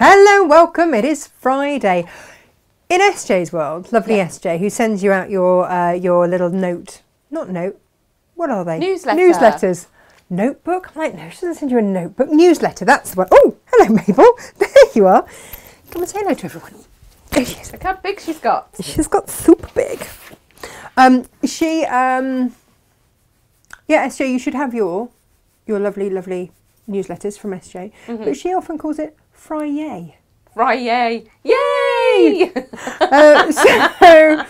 Hello, welcome. It is Friday. In SJ's world, lovely SJ, who sends you out your little note. Not note. What are they? Newsletters. Notebook? I'm like, no, she doesn't send you a notebook. Newsletter, that's the one. Oh, hello, Mabel. There you are. Come and say hello to everyone. There she is. Look how big she's got. She's got super big. Yeah, SJ, you should have your lovely, lovely newsletters from SJ. But she often calls it Friday. Friday. Yay! So,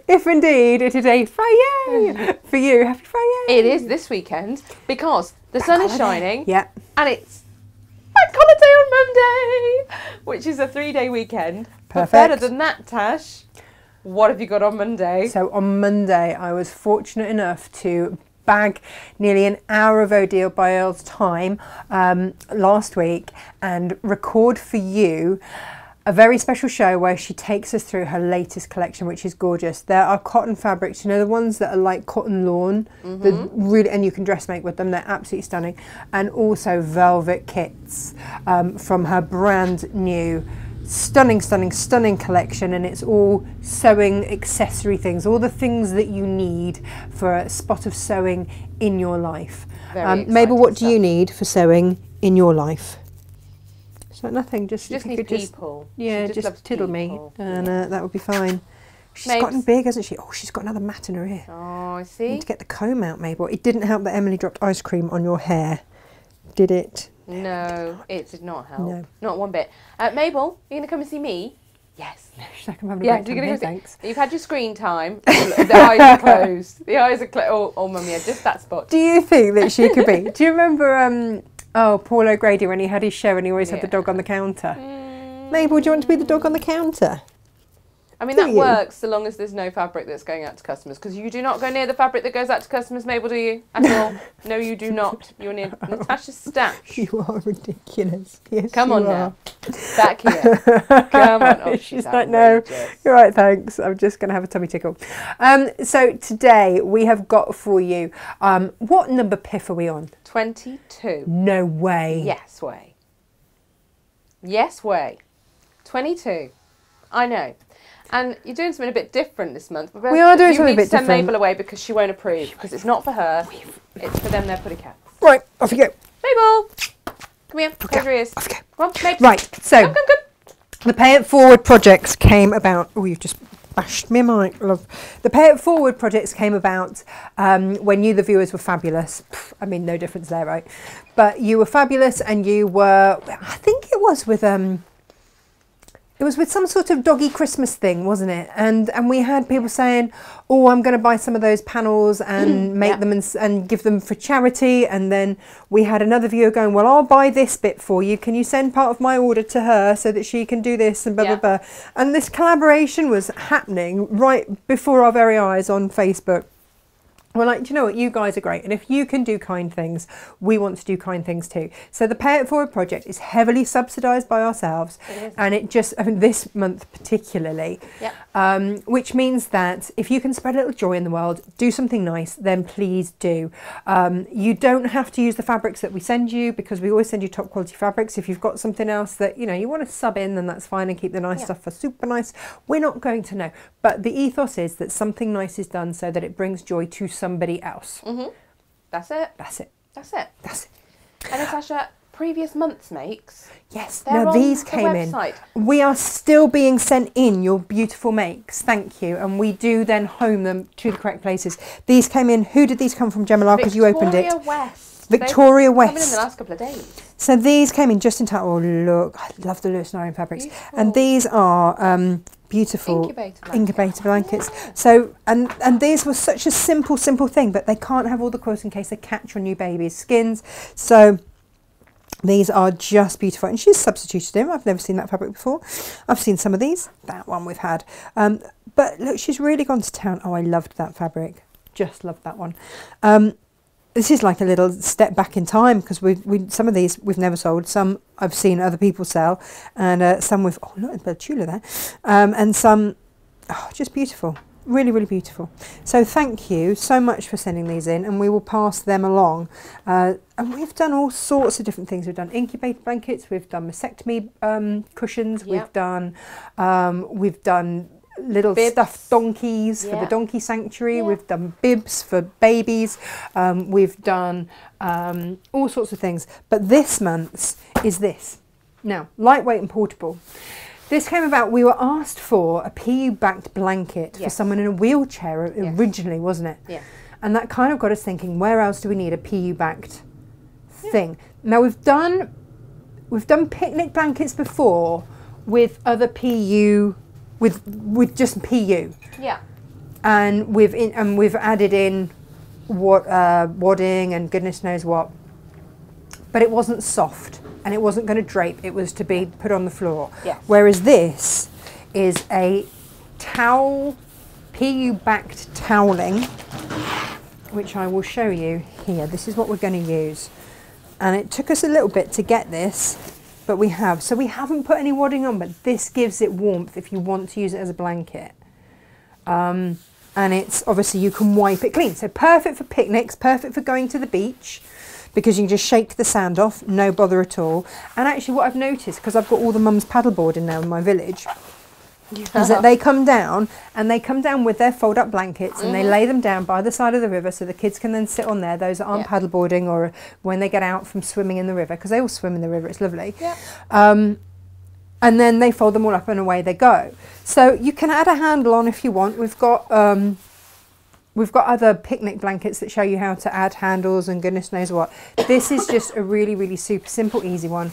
if indeed it is a Friday for you, happy Friday. It is this weekend because the sun is shining. Yeah. And it's Bank Holiday on Monday, which is a 3-day weekend. Perfect. But better than that, Tash, what have you got on Monday? So on Monday, I was fortunate enough to bag nearly an hour of Odile Bayle's time last week and record for you a very special show where she takes us through her latest collection, which is gorgeous. There are cotton fabrics, you know, the ones that are like cotton lawn, and you can dressmake with them. They're absolutely stunning. And also velvet kits from her brand new stunning collection, and it's all sewing accessory things, all the things that you need for a spot of sewing in your life. Mabel, what do you need for sewing in your life? So nothing, just need people. Yeah, just tiddle people. Me, and that would be fine. She's gotten big, hasn't she? Oh, she's got another mat in her ear. Oh, I see. You need to get the comb out, Mabel. It didn't help that Emily dropped ice cream on your hair, did it? No, it did not help. No. Not one bit. Mabel, you going to come and see me? Yes. She's like, I'm having a great time here, thanks. You've had your screen time. The eyes are closed. The eyes are closed. Oh, mummy, just that spot. Do you think that she could be? Do you remember Paul O'Grady when he had his show and he always had the dog on the counter? Mabel, do you want to be the dog on the counter? I mean, that works so long as there's no fabric that's going out to customers, because you do not go near the fabric that goes out to customers, Mabel, do you? At all? No, you do not. You're near Natasha's stash. You are ridiculous. Yes, come on now. Back here. Come on. Oh, she's like, no, you're right, thanks. I'm just going to have a tummy tickle. So today we have got for you, what number piff are we on? 22. No way. Yes way. Yes way. 22. I know. And you're doing something a bit different this month. We are doing something a bit different. You need to send Mabel away because she won't approve, because it's not for her. It's for them, they're pretty cats. Right, off you go. Mabel! Come here, close your ears. Off you go. Come on, Mabel. Right, so come. The Pay It Forward projects came about... Oh, you've just bashed me, Mike, love. The Pay It Forward projects came about when you, the viewers, were fabulous. I mean, no difference there, right? But you were fabulous, and you were... I think it was with... It was with some sort of doggy Christmas thing, wasn't it? And we had people saying, oh, I'm going to buy some of those panels and make them and give them for charity. And then we had another viewer going, well, I'll buy this bit for you. Can you send part of my order to her so that she can do this and blah, blah, blah. And this collaboration was happening right before our very eyes on Facebook. We're like, do you know what, you guys are great, and if you can do kind things, we want to do kind things too. So the Pay It Forward project is heavily subsidised by ourselves, and it just, I mean, this month particularly, which means that if you can spread a little joy in the world, do something nice, then please do. You don't have to use the fabrics that we send you, because we always send you top quality fabrics. If you've got something else that, you know, you want to sub in, then that's fine, and keep the nice stuff for super nice. We're not going to know. But the ethos is that something nice is done so that it brings joy to somebody else. That's it. That's it. That's it. That's it. And Natasha, previous months' makes. Yes, now these came in. We are still being sent in your beautiful makes. Thank you. And we do then home them to the correct places. These came in. Who did these come from, Gemma? Because you opened it. Victoria West. Coming in the last couple of days. So these came in just in time. Oh, look. I love the Lewis and Irene fabrics. Beautiful. And these are... beautiful incubator blankets. So and these were such a simple thing, but they can't have all the quilts in case they catch on new babies' skins. So these are just beautiful, and she's substituted them. I've never seen that fabric before. I've seen some of these. That one we've had, but look, she's really gone to town. Oh, I loved that fabric. Just loved that one. This is like a little step back in time, because some of these we've never sold, some I've seen other people sell, and some with, oh, look at the tula there, and some, oh, just beautiful. Really, really beautiful. So thank you so much for sending these in, and we will pass them along. And we've done all sorts of different things. We've done incubator blankets, we've done mastectomy cushions, Yep. we've done little Bibs. stuffed donkeys for the Yeah. donkey sanctuary. Yeah. We've done bibs for babies. We've done all sorts of things. But this month's is this. Now, lightweight and portable. This came about, we were asked for a PU-backed blanket for Yes. someone in a wheelchair Yes. originally, wasn't it? Yeah. And that kind of got us thinking, where else do we need a PU-backed thing? Now, we've done picnic blankets before with other PU, with just PU. Yeah. And we've added in wadding and goodness knows what. But it wasn't soft. And it wasn't going to drape, it was to be put on the floor. Yes. Whereas this is a towel, PU-backed toweling, which I will show you here. This is what we're going to use. And it took us a little bit to get this, but we have. So we haven't put any wadding on, but this gives it warmth if you want to use it as a blanket. And it's, obviously you can wipe it clean. So perfect for picnics, perfect for going to the beach, because you can just shake the sand off, no bother at all. And actually what I've noticed, because I've got all the mums paddleboarding now in my village, is that they come down with their fold-up blankets and they lay them down by the side of the river so the kids can then sit on there, those that aren't paddleboarding or when they get out from swimming in the river, because they all swim in the river, it's lovely. Yeah. And then they fold them all up and away they go. So you can add a handle on if you want. We've got other picnic blankets that show you how to add handles and goodness knows what. This is just a really, really super simple, easy one,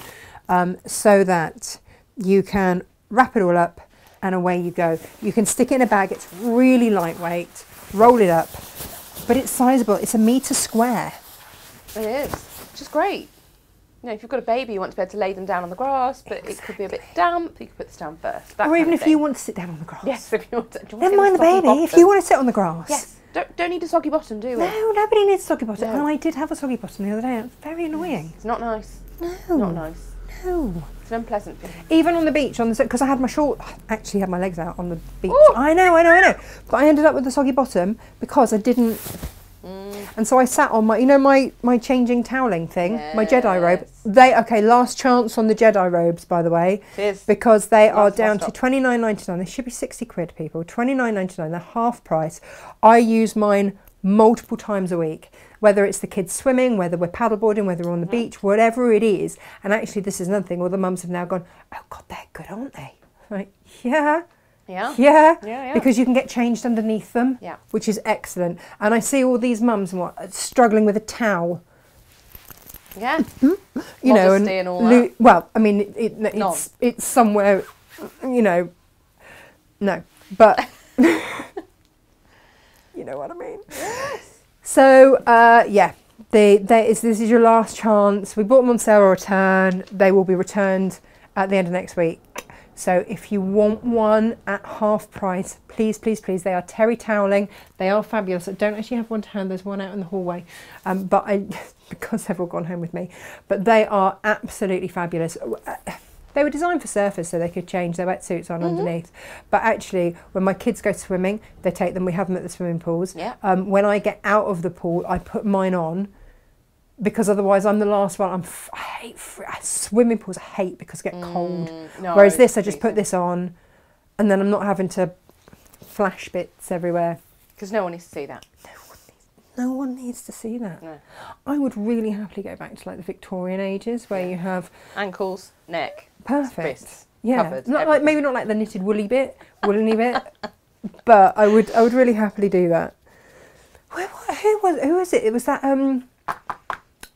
so that you can wrap it all up and away you go. You can stick it in a bag. It's really lightweight. Roll it up, but it's sizable. It's 1 metre square. It is, which is great. You know, if you've got a baby, you want to be able to lay them down on the grass, but it could be a bit damp. You could put this down first. Or even if you want to sit down on the grass. Yes, if you want to. Never mind the baby. If you want to sit on the grass. Yes. Don't need a soggy bottom, do we? No, nobody needs a soggy bottom. No. And I did have a soggy bottom the other day. It's very annoying. It's not nice. No. Not nice. No. It's an unpleasant thing. Even on the beach, because I had my actually had my legs out on the beach. Ooh. I know. But I ended up with a soggy bottom because I didn't. And so I sat on my changing toweling thing, my Jedi robe. Last chance on the Jedi robes, by the way. It is. Because they are down to stop. £29.99. They should be 60 quid, people. £29.99. They're half price. I use mine multiple times a week, whether it's the kids swimming, whether we're paddleboarding, whether we're on the beach, whatever it is. And actually, this is another thing. All the mums have now gone, oh God, they're good, aren't they? Like, yeah. Yeah. Because you can get changed underneath them, which is excellent. And I see all these mums struggling with a towel. Yeah. You know, and all that. well, I mean, it's somewhere, you know, no, but you know what I mean. Yes. So this is your last chance. We bought them on sale or return. They will be returned at the end of next week. So if you want one at half price, please, please, please. They are terry toweling. They are fabulous. I don't actually have one to hand. There's one out in the hallway, because they've all gone home with me. But they are absolutely fabulous. They were designed for surfers so they could change their wetsuits on underneath. But actually, when my kids go swimming, they take them. We have them at the swimming pools. Yeah. When I get out of the pool, I put mine on. Because otherwise I'm the last one. I hate swimming pools. I hate because I get cold. No, Whereas this, I just put this on, and then I'm not having to flash bits everywhere. Because no one needs to see that. No one needs to see that. No. I would really happily go back to like the Victorian ages where you have Ankles, neck, perfect. wrists, Yeah, covered, not like everything. maybe not like the knitted woolly bit, woolly bit, but I would really happily do that. Who was it? It was that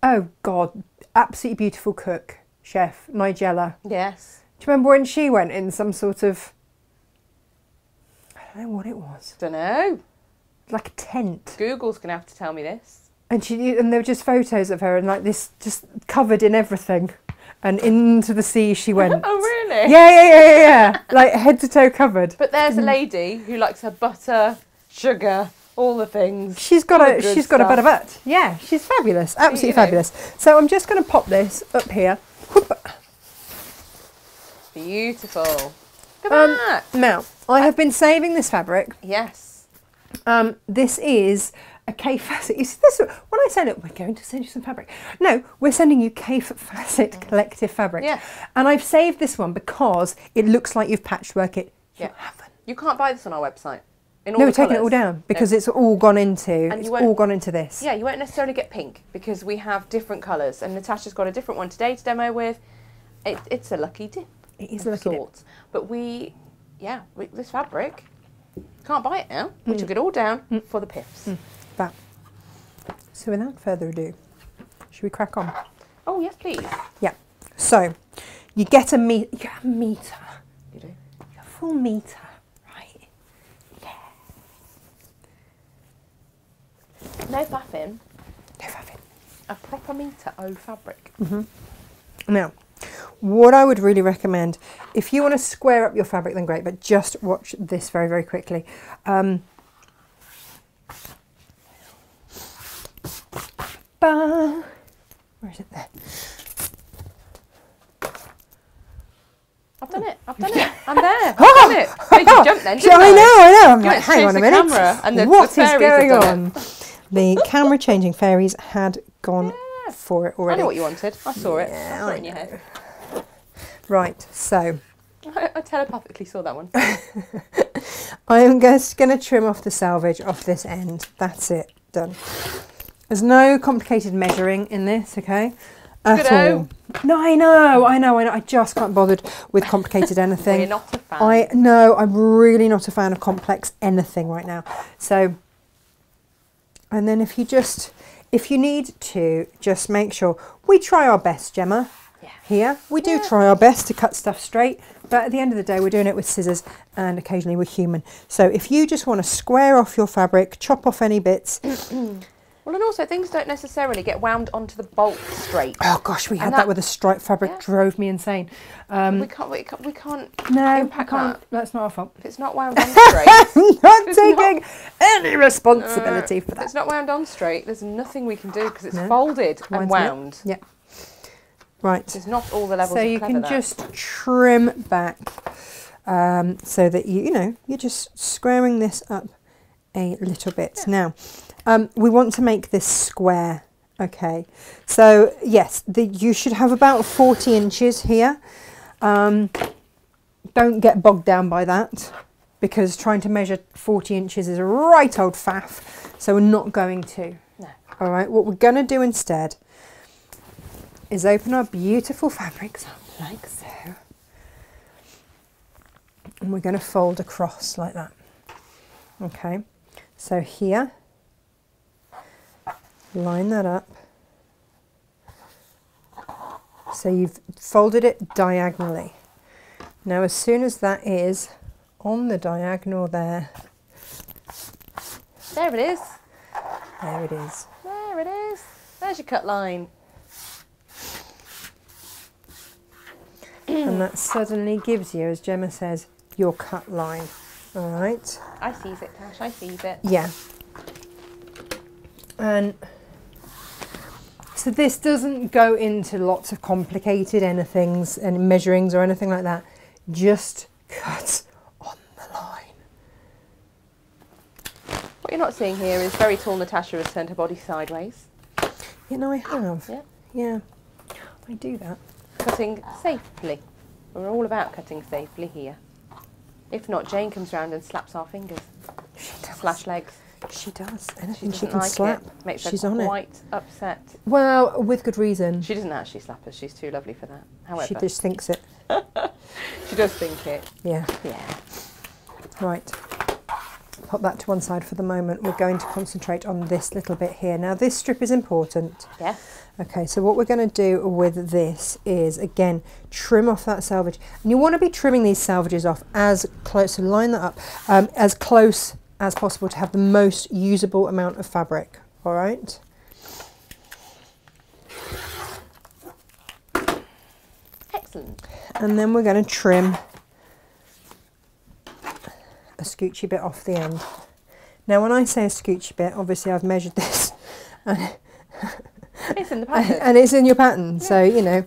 oh God, absolutely beautiful cook, chef, Nigella. Yes. Do you remember when she went in some sort of, I don't know what it was, Don't know. like a tent. Google's going to have to tell me this. And there were just photos of her and like this, just covered in everything. And into the sea she went. Oh, really? Yeah. Like head to toe covered. But there's a lady who likes her butter, sugar, all the things. She's got all a the good got a stuff. better butt. Yeah, she's fabulous. Absolutely You know. fabulous. So I'm just going to pop this up here. Whoop. Beautiful. Look at that. Now, I have been saving this fabric Yes. This is a K-Facet. You see this? When I say, look, we're going to send you some fabric. No, we're sending you K-Facet collective fabric. Yeah. And I've saved this one because it looks like you've patchwork it. You haven't. You can't buy this on our website. No, we're taking it all down because it's all gone into. It's all gone into this. Yeah, you won't necessarily get pink because we have different colours, and Natasha's got a different one today to demo with. It's a lucky dip. It is a lucky dip. But this fabric, can't buy it now. We took it all down for the piffs. That. So without further ado, should we crack on? Oh yes, please. Yeah. So you get a meter. You get a meter. You do. You get a full meter, right? Yeah. No faffing. No faffing. A proper meter O fabric. Now, what I would really recommend, if you want to square up your fabric, then great, but just watch this very, very quickly. Where is it there? I've done it. I'm there. I've done it. Made you jump then, didn't I? I know. I'm You like, went hang on a straight to the minute. camera and the What is fairies have going done on? The camera changing fairies had gone for it I already. know what you wanted. I saw it. Yeah, I saw it in your head. Right, so I telepathically saw that one. I am just going to trim off the selvage off this end. That's it. Done. There's no complicated measuring in this, okay? At all. No, I know. I just can't bothered with complicated anything. We're not a fan. I'm really not a fan of complex anything right now. So, and then if you need to, just make sure we try our best, Gemma. Yeah. Here we do try our best to cut stuff straight, but at the end of the day we're doing it with scissors and occasionally we're human. So if you just want to square off your fabric, chop off any bits. Well, and also things don't necessarily get wound onto the bolt straight. Oh gosh, we had that with the striped fabric. Drove me insane. We can't No, impact that. That's not our fault. If it's not wound on straight, I'm not taking any responsibility for if that. it's not wound on straight, there's nothing we can do because it's folded and wound. Yeah. Right. There's not all the levels. So you can just trim back so that you're just squaring this up a little bit. Now, we want to make this square. Okay. So yes, you should have about 40 inches here. Don't get bogged down by that because trying to measure 40 inches is a right old faff. So we're not going to. No. All right. What we're going to do instead is open our beautiful fabrics up like so. And we're going to fold across like that. Okay, so here, line that up. So you've folded it diagonally. Now as soon as that is on the diagonal there. There it is. There it is. There it is. There's your cut line. And that suddenly gives you, as Gemma says, your cut line. All right. I sees it, Tash. I sees it. Yeah. And so this doesn't go into lots of complicated anythings and measurings or anything like that. Just cut on the line. What you're not seeing here is very tall Natasha has turned her body sideways. You know, I have. Yeah. Yeah. I do that. Cutting safely. We're all about cutting safely here. If not, Jane comes round and slaps our fingers. Slash legs. She does. Anything she doesn't can like slap. It. Makes She's her on it. quite upset. Well, with good reason. She doesn't actually slap us. She's too lovely for that. However, She just thinks it. she does think it. Yeah. Yeah. Right. Pop that to one side for the moment. We're going to concentrate on this little bit here. Now, this strip is important. Yeah. Okay, so what we're going to do with this is, again, trim off that selvage. And you want to be trimming these selvages off as close, so line that up, as close as possible to have the most usable amount of fabric, all right? Excellent. And then we're going to trim a scoochy bit off the end. Now, when I say a scoochy bit, obviously I've measured this. It's in the pattern. And it's in your pattern, so, you know.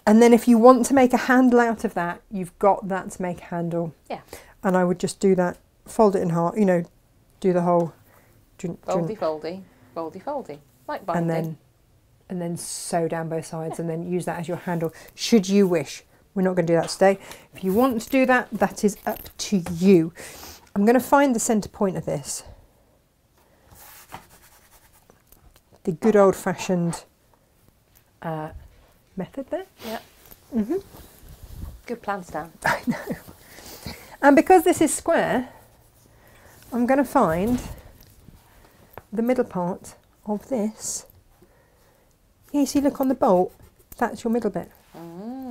And then if you want to make a handle out of that, you've got that to make a handle. Yeah. And I would just do that, fold it in half, you know, do the whole Foldy, foldy, foldy, foldy, like binding. And then sew down both sides, and then use that as your handle, should you wish. We're not going to do that today. If you want to do that, that is up to you. I'm going to find the centre point of this. The good old-fashioned method there. Yeah. Good plan, Stan. I know. And because this is square, I'm going to find the middle part of this. Yeah, you see, look on the bolt, that's your middle bit.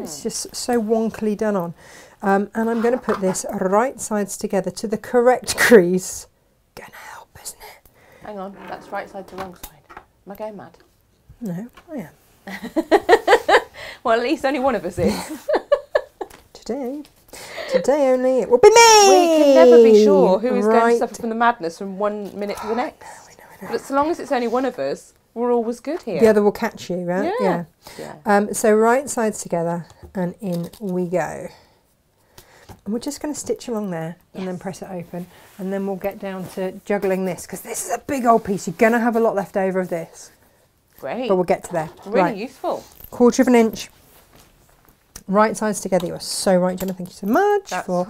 It's just so wonkily done on. And I'm going to put this right sides together to the correct crease. Gonna help, isn't it? Hang on, that's right side to wrong side. Am I going mad? No, I am. Well, at least only one of us is. Today only it will be me! We can never be sure who is going to suffer from the madness from 1 minute to the next. I know. But so long as it's only one of us, we're always good here. The other will catch you, right? Yeah. So right sides together and in we go. And we're just going to stitch along there and then press it open. And then we'll get down to juggling this, because this is a big old piece. You're going to have a lot left over of this. Great. But we'll get to there. Really useful. 1/4 inch. Right sides together. You are so right, Gemma. Thank you so much for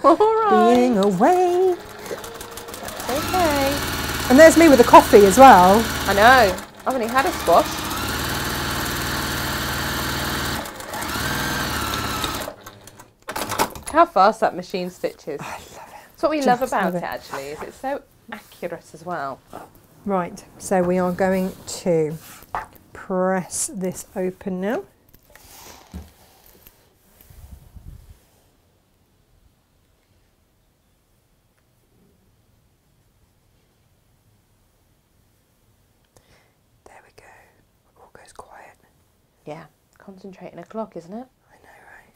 being away. That's okay. And there's me with a coffee as well. I know. I've only had a squash. How fast that machine stitches. I love it. That's what we love about it, actually, is it's so accurate as well. Right, so we are going to press this open now. There we go. All goes quiet. Yeah, concentrating a clock, isn't it? I know, right?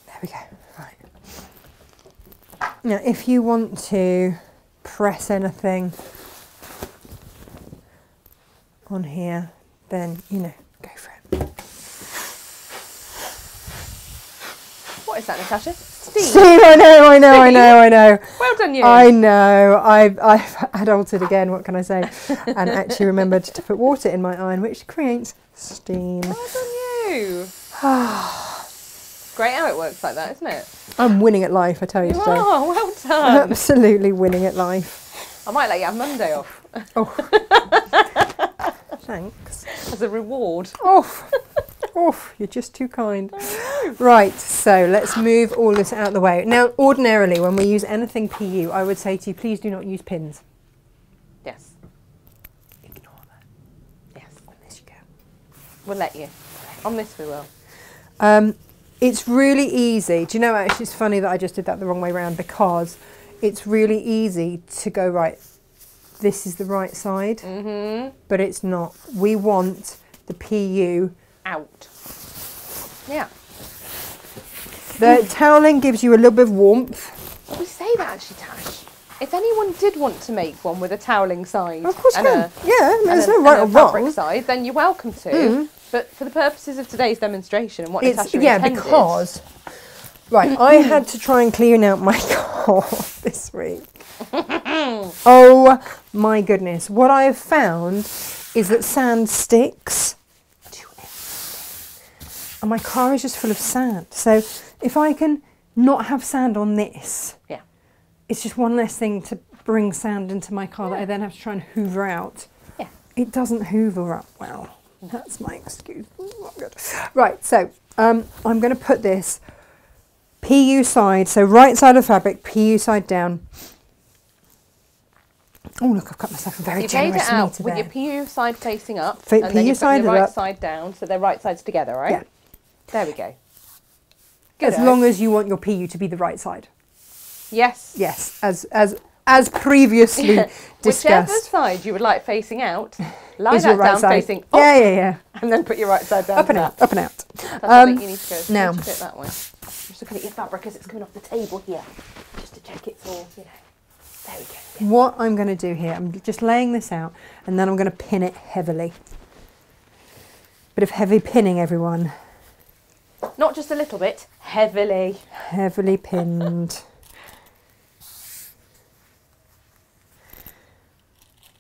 There we go. Right. Now, if you want to press anything on here, then, you know, go for it. What is that, Natasha? Steam. Steam, I know. Well done, you. I know. I've adulted again, what can I say? And actually remembered to put water in my iron, which creates steam. Well done, you. Great how it works like that, isn't it? I'm winning at life, I tell you today. Oh, well done. Absolutely winning at life. I might let you have Monday off. Oh. Thanks. As a reward. Oh, you're just too kind. Right, so let's move all this out of the way. Now, ordinarily, when we use anything PU, I would say to you, please do not use pins. Yes. Ignore that. Yes. On this you go. We'll let you. On this we will. It's really easy. Do you know, actually, it's funny that I just did that the wrong way around, because it's really easy to go, right, this is the right side, but it's not. We want the PU out. Yeah. The toweling gives you a little bit of warmth. We say that, actually, Tash. If anyone did want to make one with a toweling side, Of course, and there's no right or fabric wrong. side, then you're welcome to. But for the purposes of today's demonstration and what Natasha intended, because I had to try and clean out my car this week. Oh my goodness! What I have found is that sand sticks to everything, and my car is just full of sand. So if I can not have sand on this, it's just one less thing to bring sand into my car that I then have to try and hoover out. Yeah, it doesn't hoover up well. That's my excuse. Oh, good. Right, so I'm going to put this PU side, so right side of the fabric, PU side down. Oh, look, I've cut myself a very generous meter. You've laid it out there. with your PU side facing up, PU and then you put side your right up. side down, so they're right sides together, right? Yeah. There we go. Good. As long as you want your PU to be the right side. Yes. Yes, as previously discussed. Whichever side you would like facing out, lie Is that your right down side. facing up, Yeah. and then put your right side down. Up and out, up and out. That's I think you need to go now. a bit that way. I'm just looking at your fabric as it's coming off the table here, just to check it's all, you know. There we go. Yeah. What I'm going to do here, I'm just laying this out, and then I'm going to pin it heavily. Bit of heavy pinning, everyone. Not just a little bit, heavily. Heavily pinned.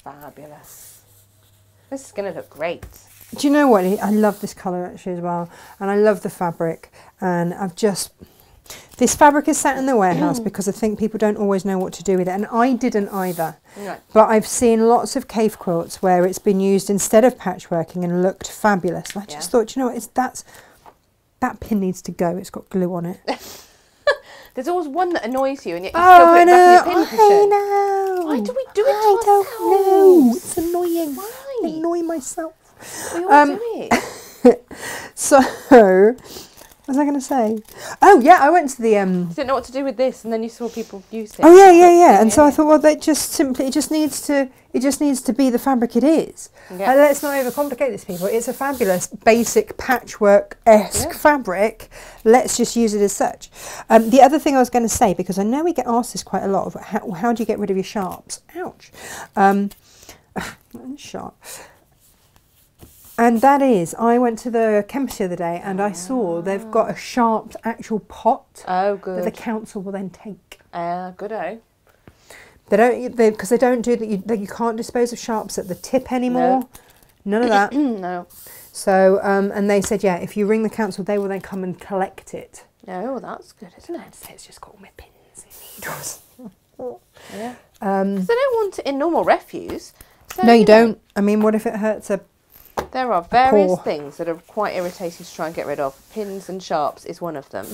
Fabulous. This is going to look great. Do you know what? I love this colour actually as well. And I love the fabric. And this fabric is sat in the warehouse because I think people don't always know what to do with it. And I didn't either. No. But I've seen lots of cave quilts where it's been used instead of patchworking and looked fabulous. And I just thought, you know what? That pin needs to go. It's got glue on it. There's always one that annoys you and yet you still put it back in your pin cushion. I know. Why do we do it to ourselves? I don't know. It's annoying. Why? I annoy myself. We all do it. So, what was I going to say? Oh yeah, I went to the. You didn't know what to do with this, and then you saw people use it. Oh yeah. And so I thought, well, it just needs to be the fabric it is. Yeah. Let's not overcomplicate this, people. It's a fabulous, basic patchwork-esque fabric. Let's just use it as such. The other thing I was going to say, because I know we get asked this quite a lot, of how do you get rid of your sharps? Ouch. Sharp. And that is, I went to the chemist the other day and I saw they've got a sharp actual pot that the council will then take. Good-o. Because they don't do that. You can't dispose of sharps at the tip anymore. No. None of that. No. So, and they said, yeah, if you ring the council, they will then come and collect it. Oh, that's good, isn't it? So it's just got all my pins and needles. Yeah. So they don't want it in normal refuse. So, No, you don't. I mean, what if it hurts a... There are various things that are quite irritating to try and get rid of. Pins and sharps is one of them.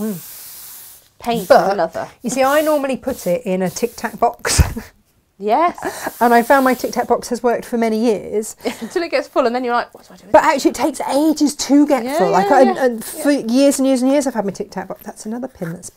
Paint is another. You see, I normally put it in a Tic Tac box. Yes. And I found my Tic Tac box has worked for many years. Until it gets full and then you're like, what do I do with But actually it takes ages to get full. For years and years and years I've had my Tic Tac box. That's another pin that's...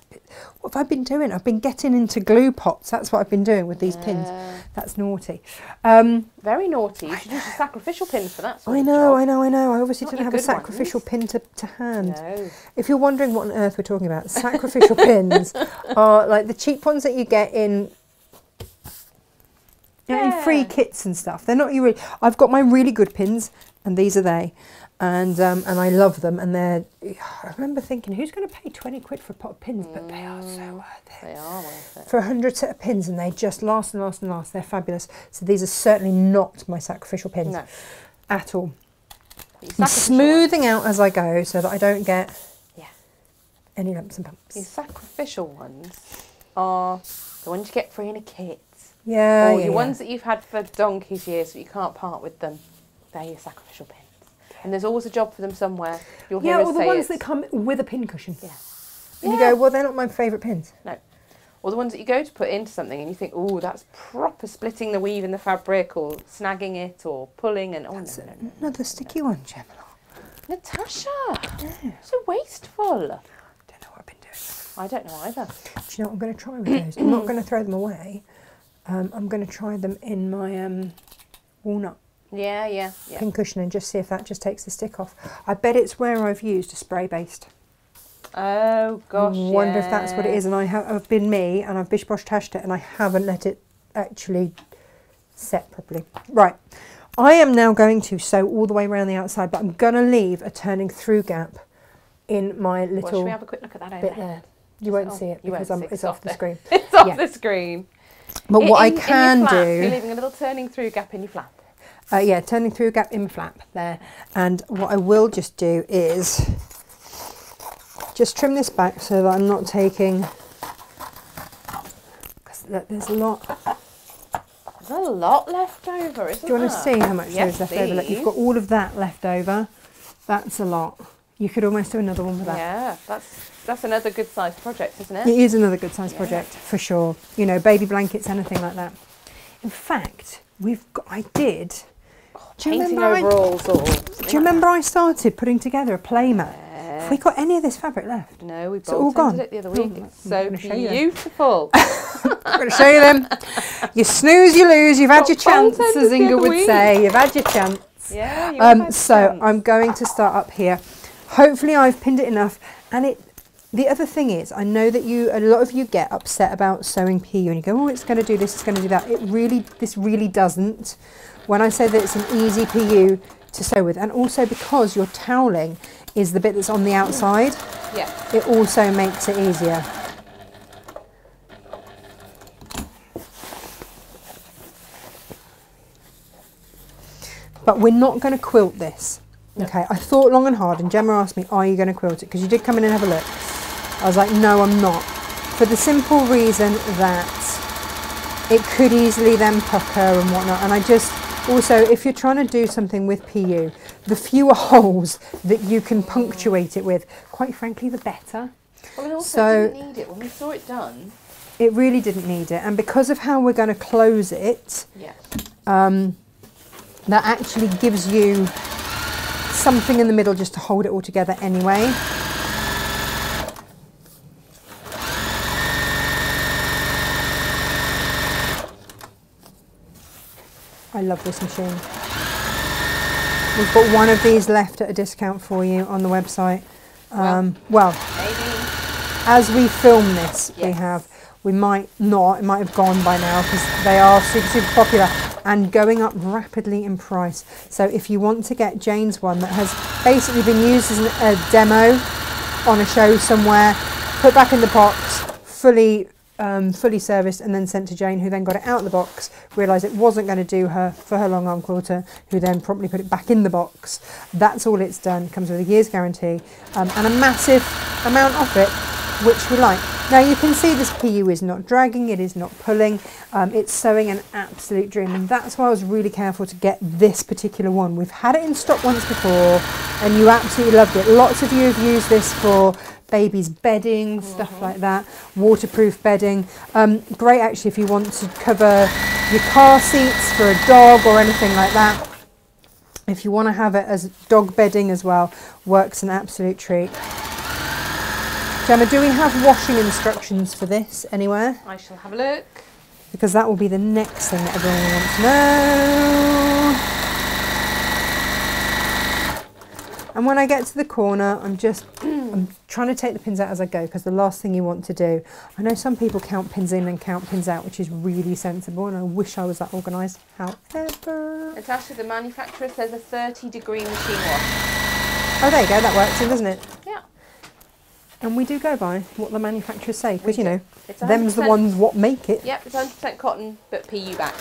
What have I been doing? I've been getting into glue pots. That's what I've been doing with these pins. That's naughty. Very naughty. You should use your sacrificial pins for that sort of job. I know. I obviously didn't have a sacrificial pin to hand. No. If you're wondering what on earth we're talking about, sacrificial pins are like the cheap ones that you get in... in free kits and stuff. They're not really... I've got my really good pins, and these are they. And I love them. And they're... I remember thinking, who's going to pay 20 quid for a pot of pins? But they are so worth it. They are worth it. For 100 set of pins, and they just last and last and last. They're fabulous. So these are certainly not my sacrificial pins. No. At all. I'm smoothing out as I go so that I don't get any lumps and bumps. These sacrificial ones are the ones you get free in a kit. Yeah, or your ones that you've had for donkey's years, so you can't part with them. They're your sacrificial pins. And there's always a job for them somewhere. You'll hear us or the say ones that come with a pin cushion. Yeah. And you go, well, they're not my favourite pins. No. Or the ones that you go to put into something and you think, oh, that's proper splitting the weave in the fabric or snagging it or pulling and... That's another sticky one, Gemma. Natasha! So wasteful. I don't know what I've been doing. I don't know either. Do you know what I'm going to try with those? I'm not going to throw them away. I'm going to try them in my walnut pin cushion and just see if that just takes the stick off. I bet it's where I've used a spray based. Oh gosh, I wonder if that's what it is. And I've been me and I've bish bosh tashed it and I haven't let it actually set properly. Right, I am now going to sew all the way around the outside, but I'm going to leave a turning through gap in my little should we have a quick look at that over bit there. You won't see it because it's off the screen. It's off the screen. But what I can do... You're leaving a little turning through gap in your flap. Turning through gap in my flap there. And what I will just do is just trim this back so that I'm not taking... Because there's a lot... There's a lot left over, isn't there? Do you want to see how much there is left over? Look, you've got all of that left over. That's a lot. You could almost do another one with that. Yeah, that's another good sized project, isn't it? It is another good sized project, for sure. You know, baby blankets, anything like that. In fact, I did... Do you remember I started putting together a play mat? Have we got any of this fabric left? No, we all gone. bolted it the other week. It's so beautiful. I'm going to show you them. You snooze, you lose. You've had your chance, as Inga would say. You've had your chance. Yeah, so I'm going to start up here. Hopefully I've pinned it enough. And the other thing is, I know that a lot of you get upset about sewing PU and you go, oh, it's going to do this, it's going to do that. This really doesn't. When I say that it's an easy PU to sew with, and also because your toweling is the bit that's on the outside. Yeah. It also makes it easier. But we're not going to quilt this. No. Okay, I thought long and hard, and Gemma asked me, are you going to quilt it? Because you did come in and have a look. I was like, no, I'm not. For the simple reason that it could easily then pucker and whatnot. And I just, also, if you're trying to do something with PU, the fewer holes that you can punctuate it with, quite frankly, the better. Well, and also So, it didn't need it. When we saw it done. it really didn't need it. And because of how we're going to close it, Yeah. that actually gives you something in the middle just to hold it all together anyway. I love this machine. We've got one of these left at a discount for you on the website. Well, Maybe. as we film this, we Yes. have. We might not, it might have gone by now because they are super, super popular and going up rapidly in price. So if you want to get Jane's one that has basically been used as a demo on a show somewhere, put back in the box, fully serviced and then sent to Jane, who then got it out of the box, realised it wasn't going to do her for her long arm quilter, who then promptly put it back in the box. That's all it's done. It comes with a year's guarantee and a massive amount of it, which we like. Now you can see this PU is not dragging, it is not pulling, it's sewing an absolute dream, and that's why I was really careful to get this particular one. We've had it in stock once before and you absolutely loved it. Lots of you have used this for babies' bedding, stuff like that, waterproof bedding. Great actually if you want to cover your car seats for a dog or anything like that. If you want to have it as dog bedding as well, works an absolute treat. Gemma, do we have washing instructions for this anywhere? I shall have a look. Because that will be the next thing that everyone will want to know. And when I get to the corner, I'm trying to take the pins out as I go, because the last thing you want to do, I know some people count pins in and count pins out, which is really sensible, and I wish I was that organised. However... Natasha, the manufacturer says a 30-degree machine wash. Oh, there you go, that works in, doesn't it? Yeah. And we do go by what the manufacturers say, because, you know, It's them's the 100%. ones what make it. Yep, it's 100% cotton, but PU back.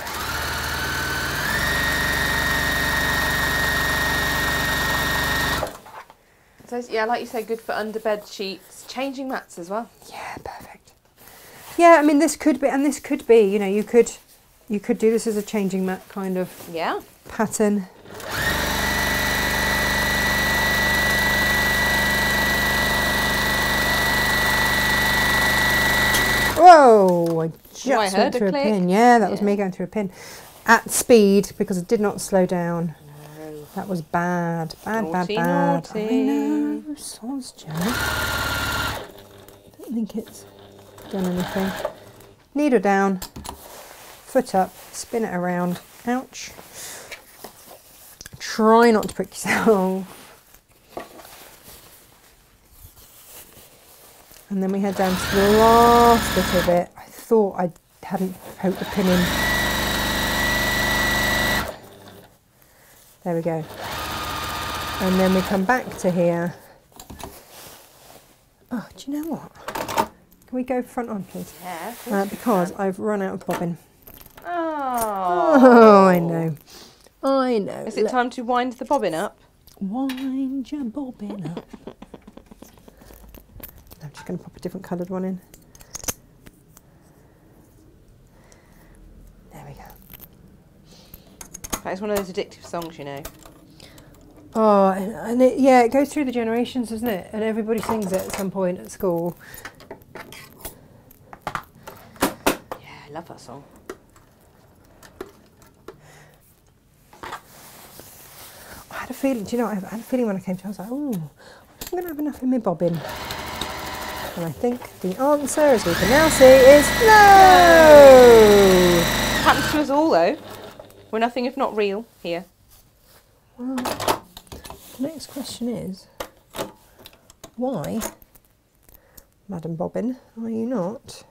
So, yeah, like you say, good for underbed sheets, changing mats as well. Yeah, perfect. Yeah, I mean, this could be, and this could be, you know, you could do this as a changing mat kind of Yeah. pattern. Whoa, I just I went heard a through a click. pin. Yeah, that was Yeah. me going through a pin. At speed, because I did not slow down. No. That was bad. Bad, Naughty, bad, bad. naughty. I know, soz, Gemma. Don't think it's done anything. Needle down, foot up, spin it around. Ouch. Try not to prick yourself. And then we head down to the last bit of it. I thought I hadn't poked the pin in. There we go. And then we come back to here. Oh, do you know what? Can we go front on, please? Yeah, of course you Because can. I've run out of bobbin. Oh. Oh, I know. I know. Is it time to wind the bobbin up? Wind your bobbin up. I'm just going to pop a different coloured one in. There we go. That is one of those addictive songs, you know. Oh, and it, yeah, it goes through the generations, doesn't it? And everybody sings it at some point at school. Yeah, I love that song. I had a feeling, do you know, I had a feeling when I came to, I was like, oh, I'm going to have enough in my bobbin. And I think the answer, as we can now see, is no! Happens to us all, though. We're nothing if not real here. Well, the next question is, why, Madam Bobbin, are you not?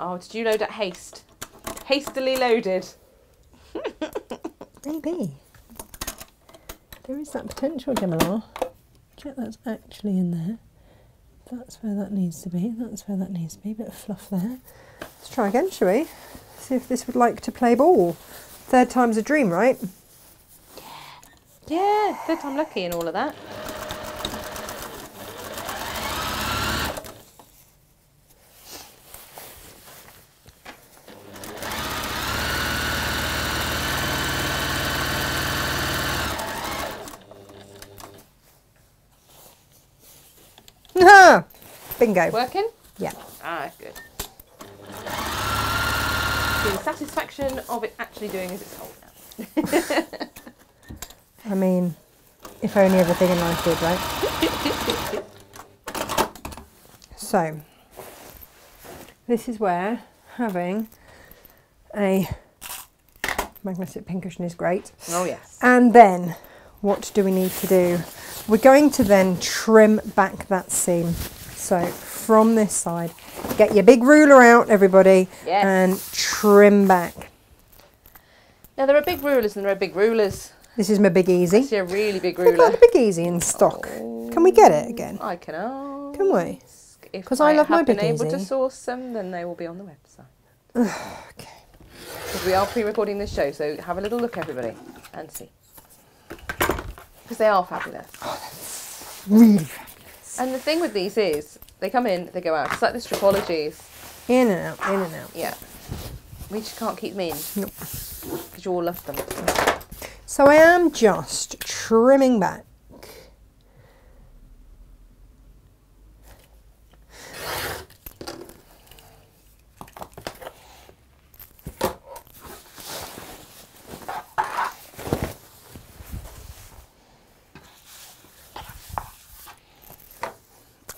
Oh, did you load at haste? Hastily loaded. Maybe. there is that potential, Gemini. Check that's actually in there. That's where that needs to be. That's where that needs to be. Bit of fluff there. Let's try again, shall we? See if this would like to play ball. Third time's a dream, right? Yeah, third time lucky and all of that. Bingo. Working? Yeah. Ah, good. The satisfaction of it actually doing as it's told now. I mean, if only everything in life did, right? So, this is where having a magnetic pincushion is great. Oh, yes. And then, what do we need to do? We're going to then trim back that seam. So from this side, get your big ruler out, everybody, yes, and trim back. Now there are big rulers and there are big rulers. This is my Big Easy. This is a really big We've ruler. got the Big Easy in stock. Oh, can we get it again? I can ask. Can we? Because I love my Big Easy. If I have been able to Easy. source them, then they will be on the website. Okay. Because we are pre-recording this show, so have a little look, everybody, and see. Because they are fabulous. Really fabulous. And the thing with these is, they come in, they go out. It's like the stripologies. In and out, in and out. Yeah. We just can't keep them in. Nope. Because you all love them. So I am just trimming back.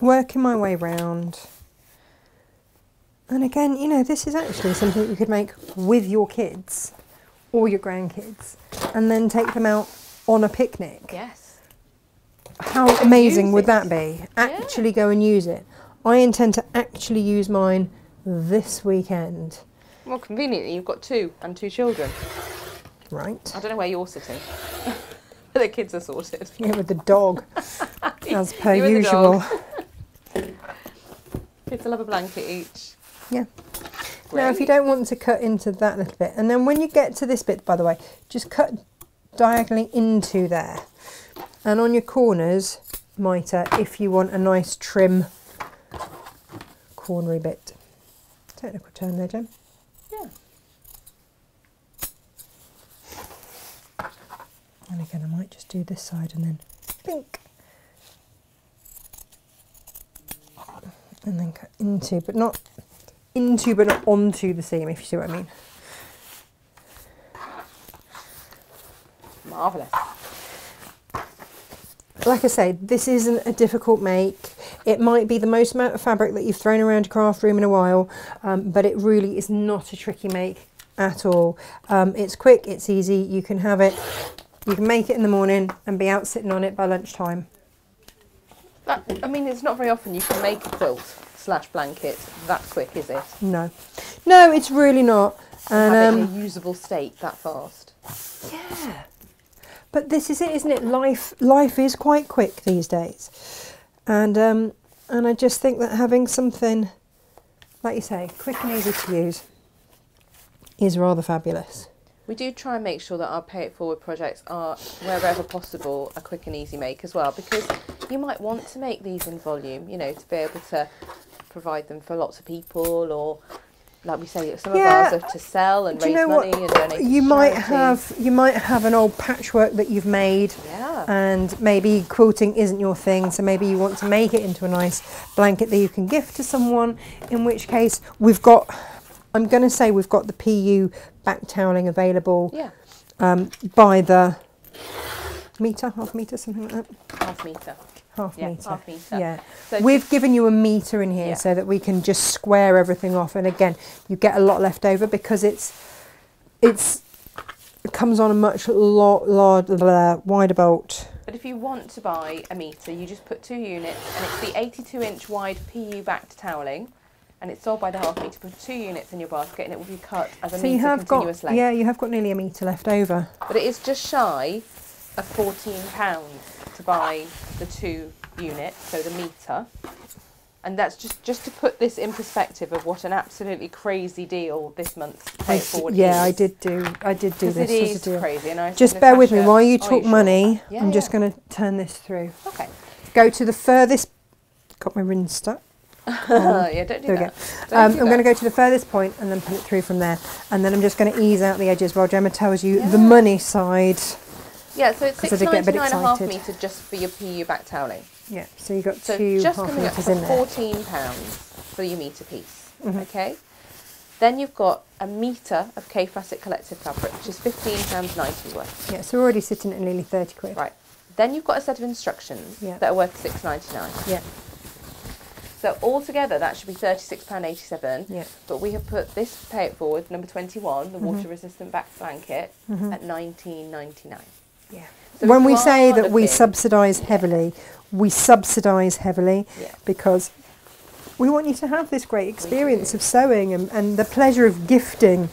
Working my way round. And again, you know, this is actually something you could make with your kids or your grandkids and then take them out on a picnic. Yes. How amazing would it. that be? Actually go and use it. I intend to actually use mine this weekend. Well, conveniently, you've got two and two children. Right. I don't know where you're sitting. The kids are sorted. Yeah, with the dog, as per You and the usual. dog. Kids will have a blanket each. Yeah. Now, if you don't want to cut into that little bit, and then when you get to this bit, by the way, just cut diagonally into there. And on your corners, mitre, if you want a nice trim cornery bit. Technical term there, Jem. Yeah. And again, I might just do this side and then pink. And then cut into, but not onto the seam, if you see what I mean. Marvellous. Like I say, this isn't a difficult make. It might be the most amount of fabric that you've thrown around your craft room in a while, but it really is not a tricky make at all. It's quick, it's easy, you can have it, you can make it in the morning and be out sitting on it by lunchtime. I mean, it's not very often you can make a quilt / blanket that quick, is it? No. No, it's really not. And And have it in a usable state that fast. yeah. But this is it, isn't it? Life is quite quick these days. And I just think that having something, like you say, quick and easy to use is rather fabulous. We do try and make sure that our Pay It Forward projects are, wherever possible, a quick and easy make as well, because you might want to make these in volume, you know, to be able to provide them for lots of people, or like we say, some of ours are to sell and raise money and donate to you might charity. you might have an old patchwork that you've made, and maybe quilting isn't your thing, so maybe you want to make it into a nice blanket that you can gift to someone, in which case we've got, I'm going to say we've got the PU back toweling available by the metre, half metre, something like that. Half metre. Half metre. Yeah. So We've given you a metre in here so that we can just square everything off, and again, you get a lot left over because it comes on a much wider bolt. But if you want to buy a metre, you just put 2 units, and it's the 82-inch wide PU backed toweling, and it's sold by the half metre. Put 2 units in your basket, and it will be cut as a metre continuous length. Yeah, you have got nearly a metre left over. But it is just shy of £14 to buy the 2 units, so the metre. And that's just to put this in perspective of what an absolutely crazy deal this month's Pay It Forward is. I did do this. It is crazy. And I just said, bear with me Natasha, while you talk money. Yeah, I'm just going to turn this through. Okay. Go to the furthest. Got my ring stuck. Yeah, don't do there that. I'm going to go to the furthest point and then pull it through from there. And then I'm just going to ease out the edges while Gemma tells you the money side. Yeah, so it's £6.99 a metre just for your PU back toweling. Yeah, so you've got So 2 just half coming up metres for in there. £14 for your metre piece. Okay. Then you've got a metre of K Facet collective fabric, which is £15.90 worth. Yeah, so we're already sitting at nearly 30 quid. Right. Then you've got a set of instructions that are worth £6.99. Yeah. So altogether that should be £36.87. Yeah. But we have put this Pay It Forward, number 21, the water resistant back blanket, at £19.99. Yeah. So when if we you say are that we looking- subsidise heavily, we subsidise heavily because we want you to have this great experience of sewing and the pleasure of gifting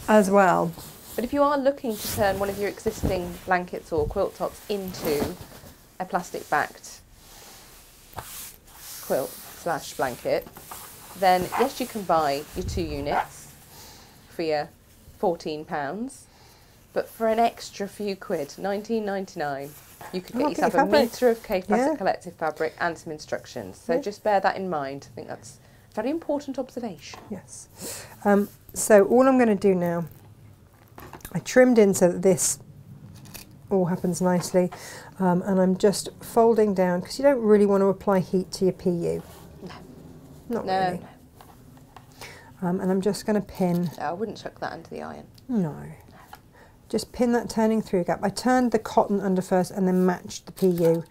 as well. But if you are looking to turn one of your existing blankets or quilt tops into a plastic backed quilt / blanket, then yes, you can buy your 2 units for your £14. But for an extra few quid, £19.99, you could get yourself a metre of K Facet collective fabric and some instructions. So just bear that in mind. I think that's a very important observation. Yes. So all I'm going to do now, I trimmed in so that this all happens nicely, and I'm just folding down because you don't really want to apply heat to your PU. No. Not really. And I'm just going to pin. No, I wouldn't chuck that under the iron. No. Just pin that turning through gap. I turned the cotton under first and then matched the PU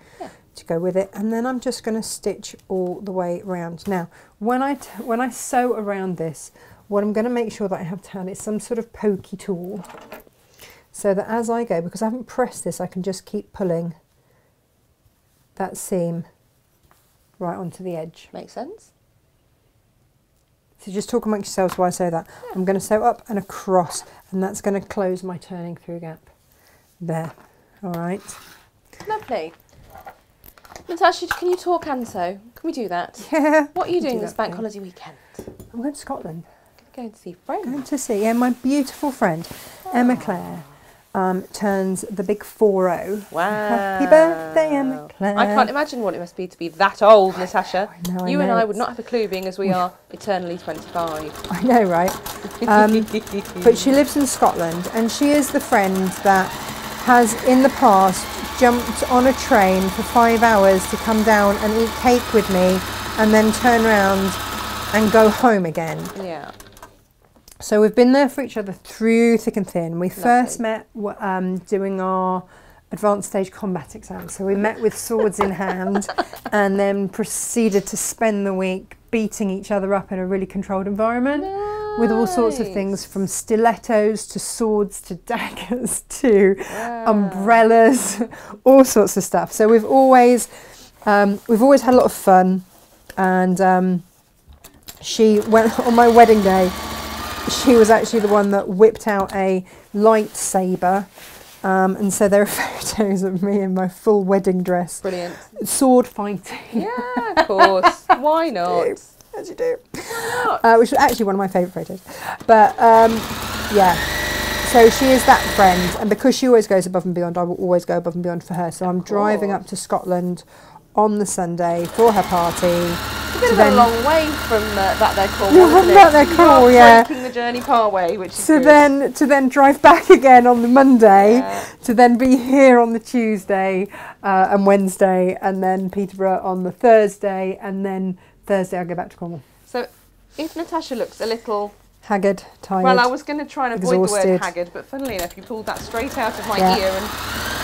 to go with it, and then I'm just going to stitch all the way around. Now, when I sew around this, what I'm going to make sure that I have to hand is some sort of pokey tool, so that as I go, because I haven't pressed this, I can just keep pulling that seam right onto the edge. Makes sense. So just talk amongst yourselves while I sew that. Yeah. I'm going to sew up and across, and that's going to close my turning through gap there. All right. Lovely. Natasha, can you talk and sew? Can we do that? Yeah. What are you doing this bank holiday weekend? I'm going to Scotland. Going to see friends. Going to see, my beautiful friend, Emma Clare, turns the big 40. Wow. Happy birthday, Emma Clare. I can't imagine what it must be to be that old, Natasha. I know, you and I would not have a clue, being as we are eternally 25. I know, right? But she lives in Scotland, and she is the friend that has in the past jumped on a train for 5 hours to come down and eat cake with me and then turn around and go home again. Yeah. So we've been there for each other through thick and thin. We first met doing our advanced stage combat exam. So we met with swords in hand and then proceeded to spend the week beating each other up in a really controlled environment. Nice. With all sorts of things, from stilettos to swords to daggers to umbrellas, all sorts of stuff. So we've always had a lot of fun. And she went on my wedding day. She was actually the one that whipped out a lightsaber, and so there are photos of me in my full wedding dress. Brilliant. Sword fighting. Yeah, of course. Why not? As you do. Which was actually one of my favourite photos. But yeah, so she is that friend, and because she always goes above and beyond, I will always go above and beyond for her. So I'm driving up to Scotland on the Sunday for her party. It's a long way from that there call. Breaking the journey Parway, which is good. To then drive back again on the Monday, to then be here on the Tuesday and Wednesday, and then Peterborough on the Thursday, and then Thursday I'll go back to Cornwall. So if Natasha looks a little haggard, tired, well, I was going to try and avoid exhausted. the word haggard, but funnily enough, you pulled that straight out of my ear and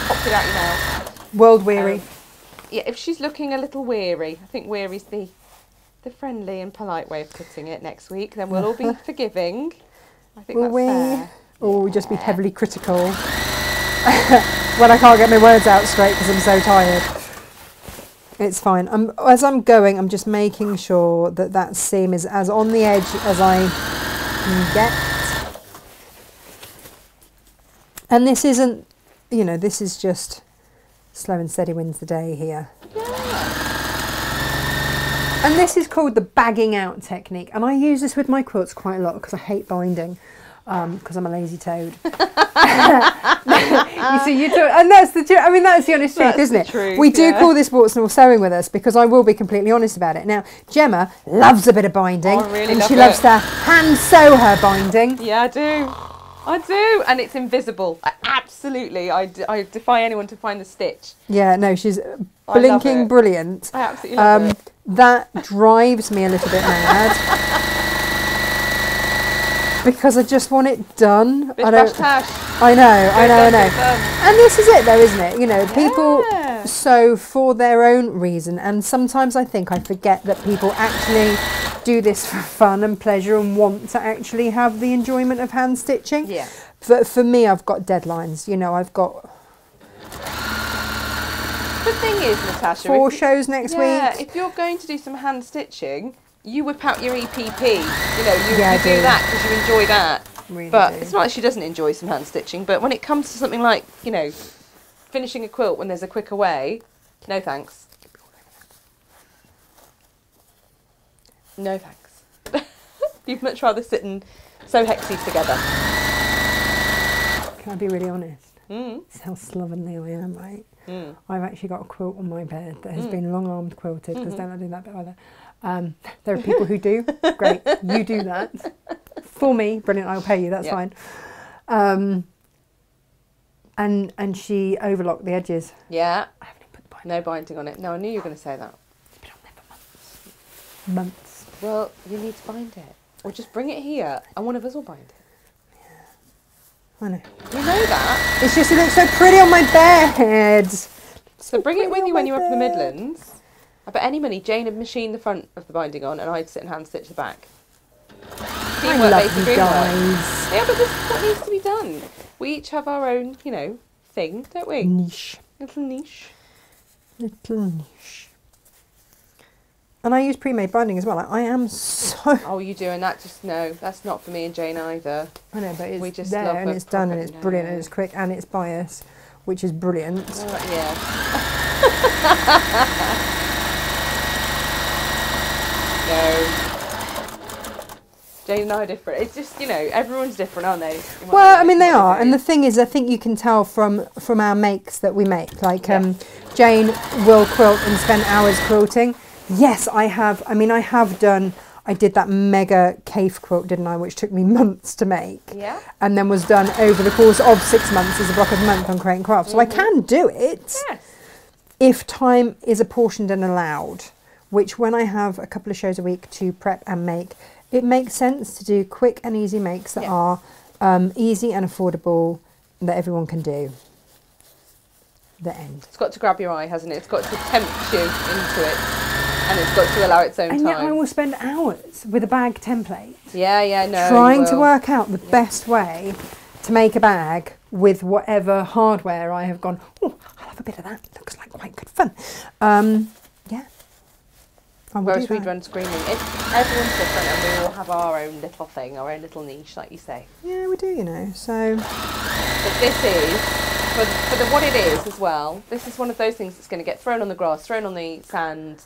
popped it out your mouth. World weary. Yeah, if she's looking a little weary, I think weary's the friendly and polite way of putting it next week, then we'll all be forgiving. I think that's fair. Or we'll just be heavily critical when I can't get my words out straight because I'm so tired. It's fine. As I'm going, I'm just making sure that that seam is as on the edge as I can get. And this isn't, this is just slow and steady wins the day here. Yeah. And this is called the bagging out technique. And I use this with my quilts quite a lot because I hate binding. Because I'm a lazy toad. You see, and that's the truth. I mean, that's the honest truth, isn't it? Truth, we do call this Warts and All sewing with us because I will be completely honest about it. Now, Gemma loves a bit of binding, and she loves to hand sew her binding. Yeah, I do, and it's invisible. Absolutely, I defy anyone to find the stitch. Yeah, no, she's blinking brilliant. I absolutely love it. That drives me a little bit mad. Because I just want it done. I know. And this is it though, isn't it? You know, people sew for their own reason, and sometimes I think I forget that people actually do this for fun and pleasure and want to actually have the enjoyment of hand stitching. Yeah. For me, I've got deadlines. You know, I've got... The thing is, Natasha... 4 shows next week. Yeah, if you're going to do some hand stitching... You whip out your EPP, you do that because you enjoy that. Really but do. It's not like she doesn't enjoy some hand stitching, but when it comes to something like, you know, finishing a quilt when there's a quicker way, no thanks. No thanks. You'd much rather sit and sew hexies together. Can I be really honest? It's how slovenly I am, right? I've actually got a quilt on my bed that has been long-armed quilted, because don't I do that bit either. There are people who do. Great, you do that for me. Brilliant, I'll pay you. That's fine. And she overlocked the edges. Yeah. I haven't even put the binding. No binding on it. No, I knew you were going to say that. It's been on there for months. Months. Well, you need to bind it, or just bring it here, and one of us will bind it. I know. You know that. It's just it looks so pretty on my bed. So bring it with you when you're up in the Midlands. I bet any money Jane would machine the front of the binding on, and I'd sit and hand stitch the back. I love you guys. Yeah, but this is what needs to be done. We each have our own, you know, thing, don't we? Niche. Little niche. Little niche. And I use pre-made binding as well. I am so... Oh, you do, and that just, no, that's not for me and Jane either. I know, but it's we just there love and it's done and it's brilliant and it's quick and it's bias, which is brilliant. Yeah. No. Jane and I are different. It's just, you know, everyone's different, aren't they? Well, I mean, they are. And the thing is, I think you can tell from our makes that we make. Like, Jane will quilt and spend hours quilting. Yes, I have. I mean, I did that mega cave quilt, didn't I, which took me months to make. Yeah. And then was done over the course of 6 months as a block of a month on Create and Craft. So I can do it. Yes. If time is apportioned and allowed, which when I have a couple of shows a week to prep and make, it makes sense to do quick and easy makes that are easy and affordable that everyone can do. The end. It's got to grab your eye, hasn't it? It's got to tempt you into it, and it's got to allow its own time. And yet I will spend hours with a bag template. Yeah, no. Trying to work out the best way to make a bag with whatever hardware I have gone, oh, I'll have a bit of that. Looks like quite good fun. Yeah. Whereas we'd run screaming. Everyone's different, and we all have our own little thing, our own little niche, like you say. Yeah, we do, you know. So, but this is for what it is as well. This is one of those things that's going to get thrown on the grass, thrown on the sand.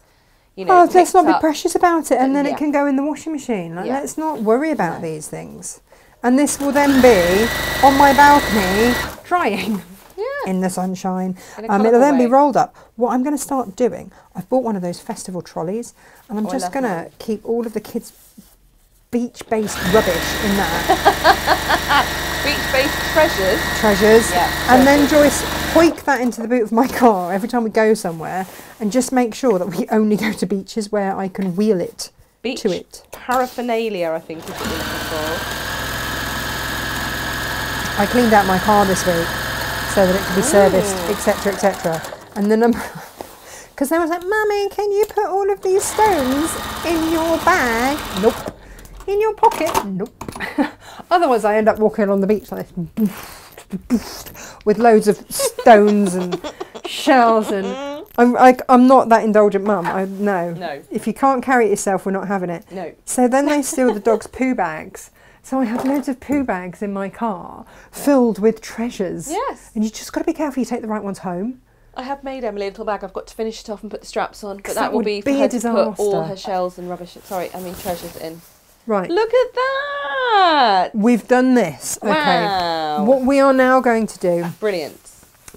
You know, let's not be precious about it, and then it can go in the washing machine. Like, Yeah. let's not worry about these things. And this will then be on my balcony, drying. In the sunshine. It'll then be rolled up. What I'm going to start doing, I've bought one of those festival trolleys, and I'm just going to keep all of the kids' beach-based rubbish in that. Beach-based treasures. Treasures. Yeah, and then Joyce hoik that into the boot of my car every time we go somewhere, and just make sure that we only go to beaches where I can wheel it Beach to it. Paraphernalia, I think is what we're looking for. I cleaned out my car this week so that it could be serviced, etc., etc. And then because they was like, Mummy, can you put all of these stones in your bag? Nope. In your pocket? Nope. Otherwise, I end up walking along the beach like this, with loads of stones and shells, and I'm not that indulgent mum. No. If you can't carry it yourself, we're not having it. No. So then they steal the dog's poo bags. So I have loads of poo bags in my car filled with treasures. Yes. And you just got to be careful you take the right ones home. I have made Emily a little bag. I've got to finish it off and put the straps on, but 'Cause that that will would be for be her a to put all disaster. her shells and rubbish. Sorry, I mean treasures in. Right. Look at that! We've done this. Okay. Wow. What we are now going to do Brilliant.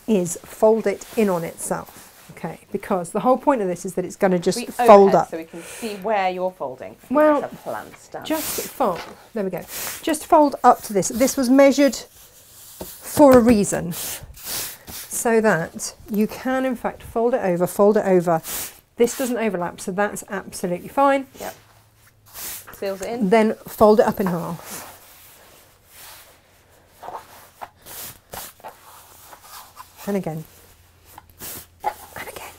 is fold it in on itself. Okay, because the whole point of this is that it's going to just We fold overhead up. so we can see where you're folding. Well, That's a plan stand. Just fold. There we go. Just fold up to this. This was measured for a reason, so that you can, in fact, fold it over, fold it over. This doesn't overlap, so that's absolutely fine. Yep. Seals it in. Then fold it up in half. And again. And again.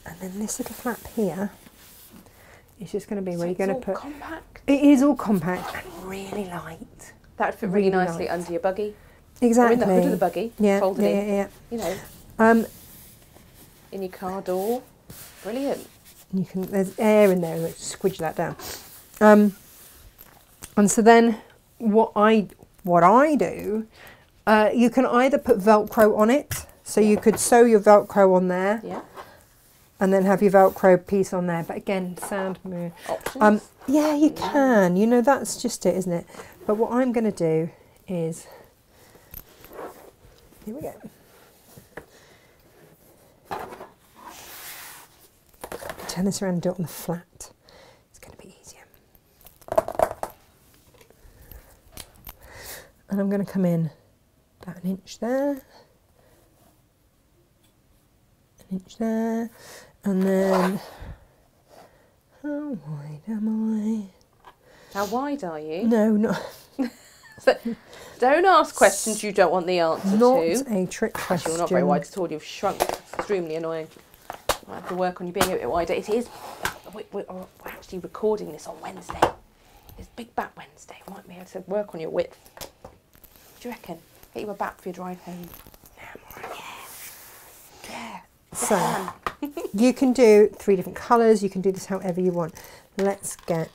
And then this little flap here is just going to be where you're going to put... compact. It is all compact and really light. That would fit really Really nicely light. under your buggy. Exactly. Or in the hood of the buggy. Yeah, Folded in. yeah. You know, in your car door. Brilliant. You can. There's air in there. Let's squidge that down. And so then, what I do, you can either put Velcro on it, so you could sew your Velcro on there, Yeah. and then have your Velcro piece on there. But again, Options. yeah, you can. You know, that's just it, isn't it? But what I'm going to do is, here we go. Turn this around and do it on the flat. It's going to be easier. And I'm going to come in about an inch there, an inch there, and then how wide am How wide are you? I? No, no, So, don't ask questions you don't want the answer not to. a trick question. Actually, you're not very wide at all. You've shrunk. Extremely annoying. I have to work on you being a bit wider. It is. We're actually recording this on Wednesday. It's Big Bat Wednesday. We might be able to work on your width. What do you reckon? Get you a bat for your drive home. Yeah. So you can do 3 different colours. You can do this however you want. Let's get.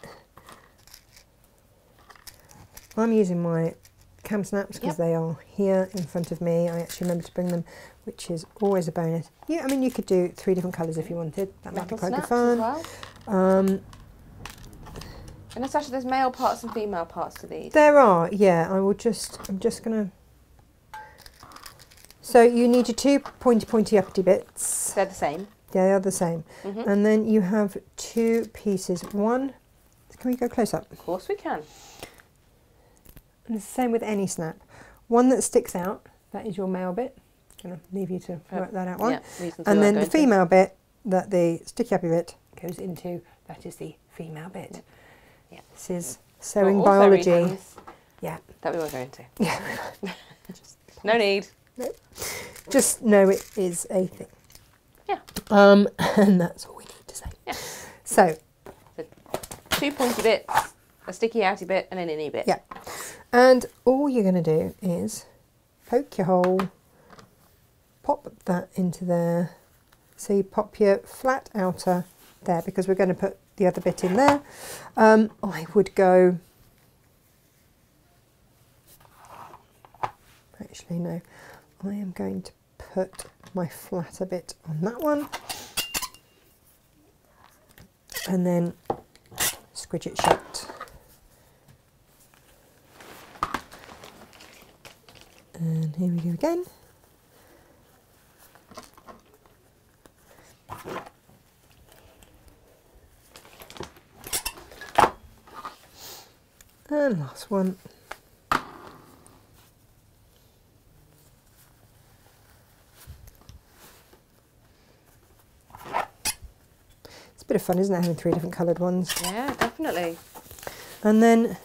I'm using my cam snaps because they are here in front of me. I actually remember to bring them, which is always a bonus. Yeah, I mean you could do 3 different colours if you wanted. That might be Metal quite good snaps fun. as well. And Natasha, there's male parts and female parts to these. There are, yeah. I'm just gonna. So you need your 2 pointy uppity bits. They're the same. They are the same. Mhm. And then you have 2 pieces. One. Can we go close up? Of course we can. And it's the same with any snap. One that sticks out, that is your male bit. Gonna leave you to work that out one. Yeah, reasons And we then weren't the going to. female bit that the sticky uppy bit goes into, that is the female bit. Yeah. This is sewing Also biology. reasons Yeah. that we weren't going to. Yeah. No need. Just know it is a thing. Yeah. And that's all we need to say. Yeah. So 2 pointy bits, a sticky outy bit, and an innie bit. yeah. And all you're going to do is poke your hole, pop that into there. So you pop your flat outer there because we're going to put the other bit in there. I would go, actually no, I am going to put my flatter bit on that one and then squidge it shut. And here we go again. And last one. It's a bit of fun, isn't it, having 3 different coloured ones? Yeah, definitely. And then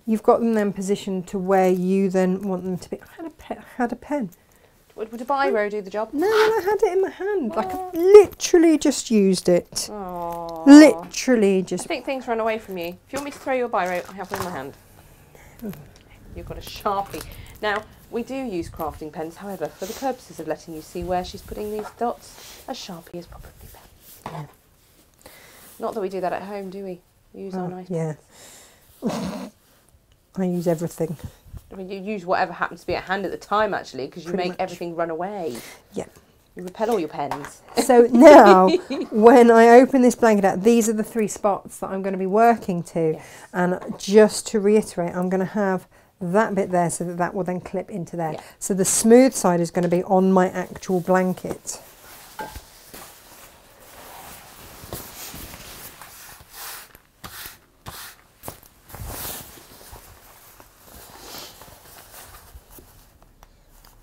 you've got them then positioned to where you then want them to be. I had a pen. Would a biro do the job? No, I had it in my hand. Like I literally just used it. Aww. Literally I just. think things run away from you. If you want me to throw you a biro, I have one in my hand. You've got a Sharpie. Now, we do use crafting pens, however, for the purposes of letting you see where she's putting these dots, a Sharpie is probably better. Yeah. Not that we do that at home, do we? We use our nice pens. Yeah. I use everything. I mean, you use whatever happens to be at hand at the time, actually, because you Pretty make much. everything run away. Yeah. You repel all your pens. So now, when I open this blanket out, these are the 3 spots that I'm going to be working to. Yes. And just to reiterate, I'm going to have that bit there so that that will then clip into there. Yeah. So the smooth side is going to be on my actual blanket. Yeah.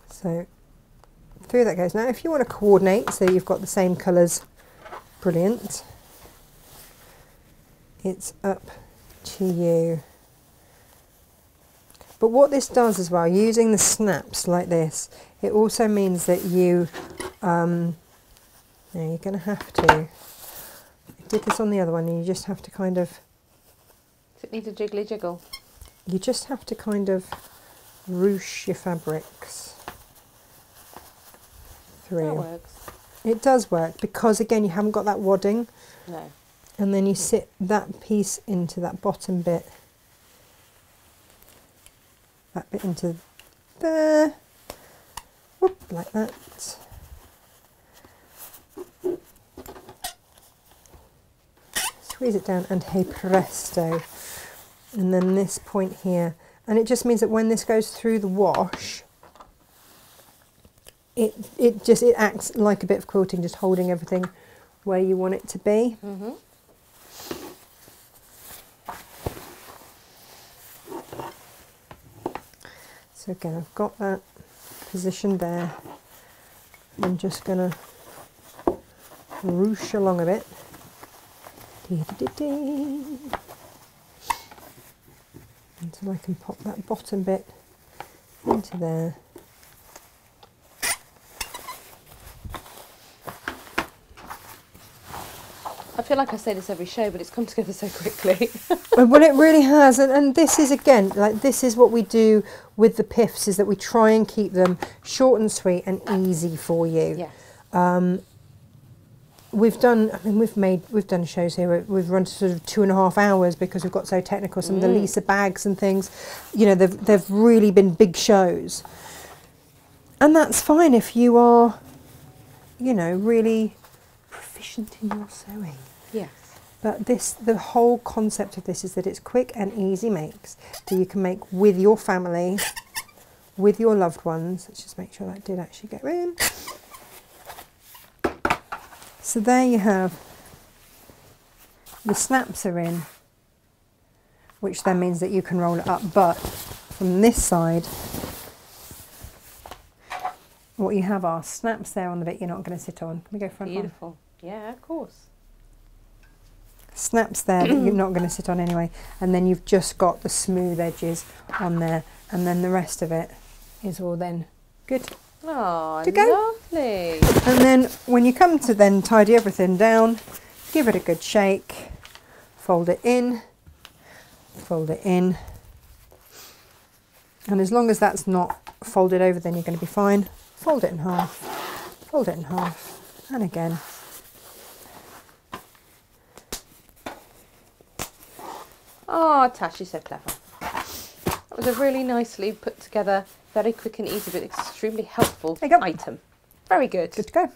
So through that goes. Now if you want to coordinate so you've got the same colours, brilliant. It's up to you. But what this does as well, using the snaps like this, it also means that you, now you're going to have to, I did this on the other one, and you just have to kind of, Does it need a jiggly jiggle? you just have to kind of ruche your fabrics through. That works. It does work because again you haven't got that wadding, No. and then you sit that piece into that bottom bit, that bit into there, whoop, like that. Squeeze it down and hey presto, and then this point here, and it just means that when this goes through the wash, it acts like a bit of quilting, just holding everything where you want it to be. Mm-hmm. So again, I've got that positioned there. I'm just going to ruche along a bit. Until I can pop that bottom bit into there. I feel like I say this every show, but it's come together so quickly. Well, it really has, and this is again, like this is what we do with the piffs, is that we try and keep them short and sweet and easy for you. Yes. We've done, I mean, we've done shows here where we've run to sort of 2.5 hours because we've got so technical. Some of the Lisa bags and things, you know, they've really been big shows, and that's fine if you are, you know, really proficient in your sewing. Yes. But the whole concept of this is that it's quick and easy makes that you can make with your family, with your loved ones. Let's just make sure that did actually go in. So there you have, the snaps are in, which then means that you can roll it up. But from this side, what you have are snaps there on the bit you're not going to sit on. Can we go front on? Beautiful. Yeah, of course. Snaps there that you're not going to sit on anyway, and then you've just got the smooth edges on there, and then the rest of it is all then good Oh, to go. lovely. And then when you come to then tidy everything down, give it a good shake, fold it in, and as long as that's not folded over, then you're going to be fine. Fold it in half, and again. Oh, Tash, you're so clever. That was a really nicely put together, very quick and easy, but extremely helpful There you go. item. Very good. Good to go.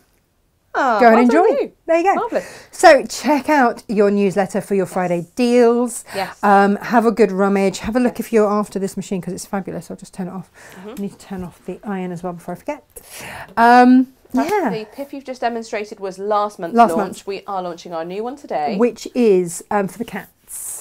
Oh, Go and well enjoy. done you. There you go. Marvellous. So check out your newsletter for your Friday deals. Yes. Have a good rummage. Have a look if you're after this machine because it's fabulous. I'll just turn it off. I need to turn off the iron as well before I forget. Yeah. The piff you've just demonstrated was last month's Last launch. month. We are launching our new one today. Which is for the cats.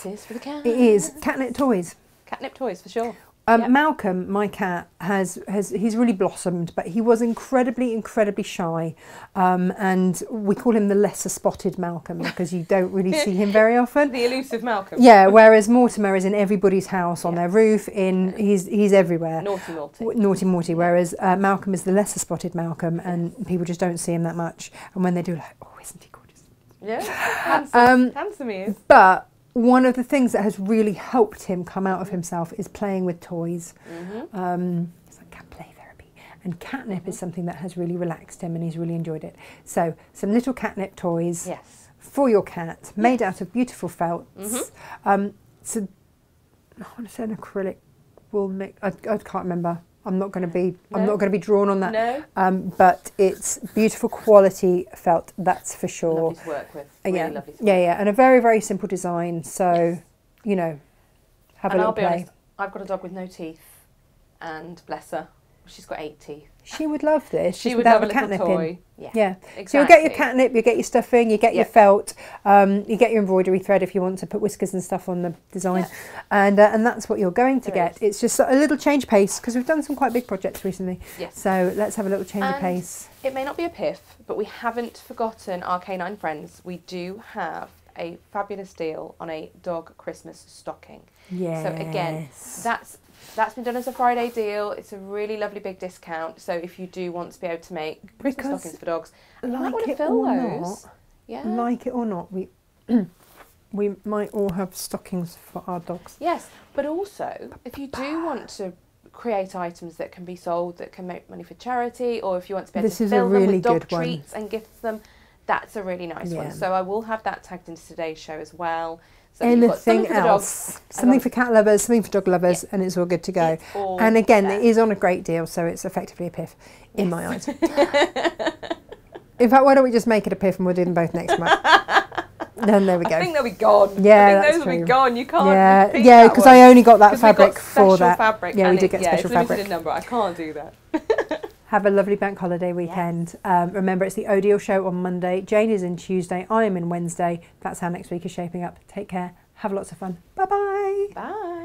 This is for the cat. It is catnip toys. Catnip toys, for sure. Yep. Malcolm, my cat, he's really blossomed, but he was incredibly shy, and we call him the lesser spotted Malcolm because you don't really see him very often. The elusive Malcolm. Yeah, whereas Mortimer is in everybody's house, on their roof, he's everywhere. Naughty Morty. Naughty Morty, whereas Malcolm is the lesser spotted Malcolm, and people just don't see him that much. And when they do, like, oh, isn't he gorgeous? Yeah, handsome. Handsome he is. But one of the things that has really helped him come out of himself is playing with toys. It's like cat play therapy. And catnip is something that has really relaxed him and he's really enjoyed it. So some little catnip toys Yes. for your cat, made out of beautiful felts. So I want to say an acrylic will make. I can't remember. I'm not going to be. No. I'm not going to be drawn on that. No. But it's beautiful quality felt. That's for sure. Lovely to work with. Really yeah. lovely to work Yeah. And a very, very simple design. So, Yes. you know, have And a I'll little be play. honest, I've got a dog with no teeth, and bless her, she's got 8 teeth. She would love this. She just would without love a the little catnip in. toy. Yeah. Yeah. Exactly. So you'll get your catnip, you get your stuffing, you get your Yeah. felt, you get your embroidery thread if you want to put whiskers and stuff on the design, and that's what you're going to There get. is. It's just a little change pace because we've done some quite big projects recently. Yes. So let's have a little change of And pace. It may not be a piff, but we haven't forgotten our canine friends. We do have a fabulous deal on a dog Christmas stocking. Yes. So again, that's been done as a Friday deal. It's a really lovely big discount. So if you do want to be able to make Christmas Because stockings for dogs, you might like want to it fill or those. not, Yeah. like it or not, we we might all have stockings for our dogs. Yes, but also if you do want to create items that can be sold, that can make money for charity, or if you want to be able This to is a fill them really with dog good one. treats and gift them, that's a really nice Yeah. one. So I will have that tagged into today's show as well. So you've got Anything something for the dogs, else, something for cat lovers, something for dog lovers, and it's all good to go. It's all And again, there. it is on a great deal, so it's effectively a piff in my eyes. In fact, why don't we just make it a piff and we'll do them both next month? Then there we go. I think they'll be gone. Yeah, I think that's those will be true. gone. You can't. Yeah, repeat yeah, that because one. I only got that 'Cause we've got fabric for special that. Fabric, Yeah, we and did get special it's limited fabric. in number. I can't do that. Have a lovely bank holiday weekend. Remember, it's the Odeal show on Monday. Jane is in Tuesday. I am in Wednesday. That's how next week is shaping up. Take care. Have lots of fun. Bye-bye. Bye.